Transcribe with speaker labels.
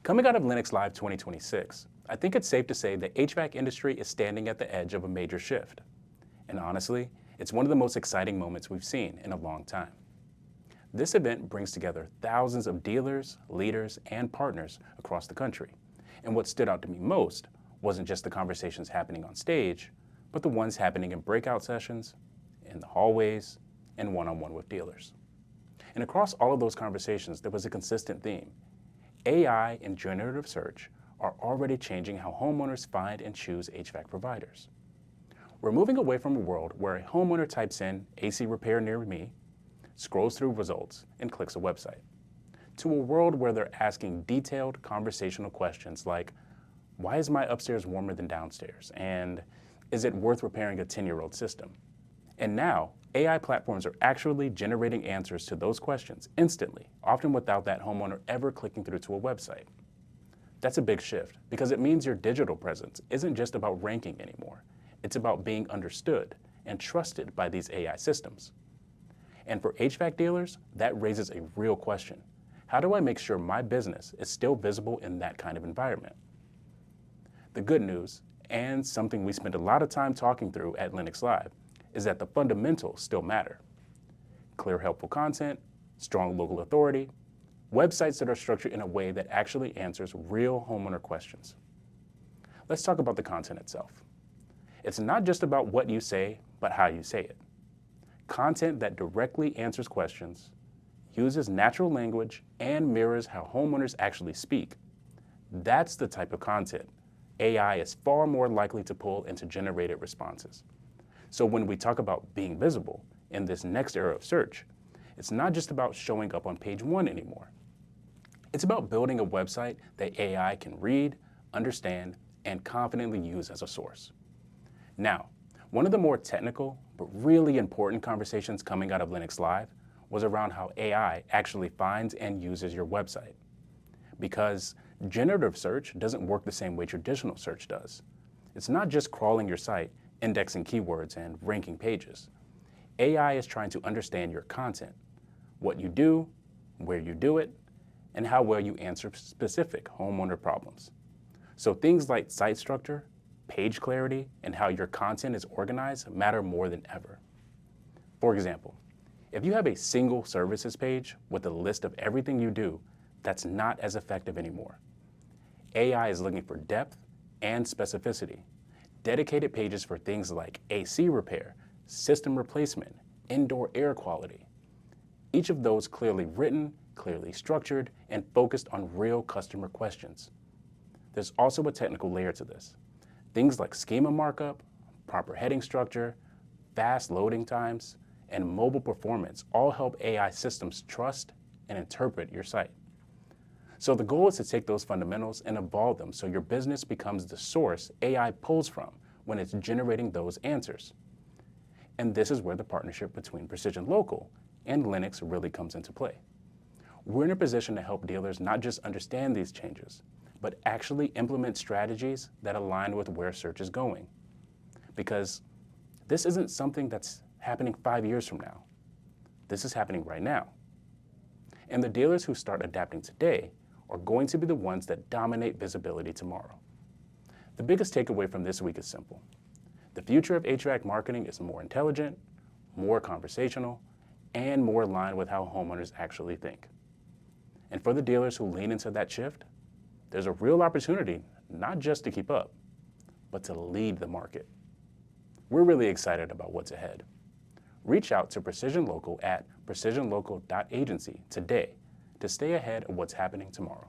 Speaker 1: Coming out of Lennox Live 2026, I think it's safe to say the HVAC industry is standing at the edge of a major shift. And honestly, it's one of the most exciting moments we've seen in a long time. This event brings together thousands of dealers, leaders, and partners across the country. And what stood out to me most wasn't just the conversations happening on stage, but the ones happening in breakout sessions, in the hallways, and one-on-one with dealers. And across all of those conversations, there was a consistent theme. AI and generative search are already changing how homeowners find and choose HVAC providers. We're moving away from a world where a homeowner types in AC repair near me, scrolls through results, and clicks a website, to a world where they're asking detailed conversational questions like, why is my upstairs warmer than downstairs? And is it worth repairing a 10-year-old system? And now, AI platforms are actually generating answers to those questions instantly, often without that homeowner ever clicking through to a website. That's a big shift because it means your digital presence isn't just about ranking anymore. It's about being understood and trusted by these AI systems. And for HVAC dealers, that raises a real question. How do I make sure my business is still visible in that kind of environment? The good news, and something we spent a lot of time talking through at Lennox Live, is that the fundamentals still matter. Clear, helpful content, strong local authority, websites that are structured in a way that actually answers real homeowner questions. Let's talk about the content itself. It's not just about what you say, but how you say it. Content that directly answers questions, uses natural language, and mirrors how homeowners actually speak. That's the type of content AI is far more likely to pull into generated responses. So when we talk about being visible in this next era of search, it's not just about showing up on page 1 anymore. It's about building a website that AI can read, understand, and confidently use as a source. Now, one of the more technical but really important conversations coming out of Lennox Live was around how AI actually finds and uses your website. Because generative search doesn't work the same way traditional search does. It's not just crawling your site, indexing keywords, and ranking pages. AI is trying to understand your content, what you do, where you do it, and how well you answer specific homeowner problems. So things like site structure, page clarity, and how your content is organized matter more than ever. For example, if you have a single services page with a list of everything you do, that's not as effective anymore. AI is looking for depth and specificity, dedicated pages for things like AC repair, system replacement, indoor air quality. Each of those clearly written, clearly structured, and focused on real customer questions. There's also a technical layer to this. Things like schema markup, proper heading structure, fast loading times, and mobile performance all help AI systems trust and interpret your site. So the goal is to take those fundamentals and evolve them so your business becomes the source AI pulls from when it's generating those answers. And this is where the partnership between PrecisionLocal and Lennox really comes into play. We're in a position to help dealers not just understand these changes, but actually implement strategies that align with where search is going. Because this isn't something that's happening 5 years from now. This is happening right now. And the dealers who start adapting today are going to be the ones that dominate visibility tomorrow. The biggest takeaway from this week is simple. The future of HVAC marketing is more intelligent, more conversational, and more aligned with how homeowners actually think. And for the dealers who lean into that shift, there's a real opportunity not just to keep up, but to lead the market. We're really excited about what's ahead. Reach out to PrecisionLocal at precisionlocal.agency today to stay ahead of what's happening tomorrow.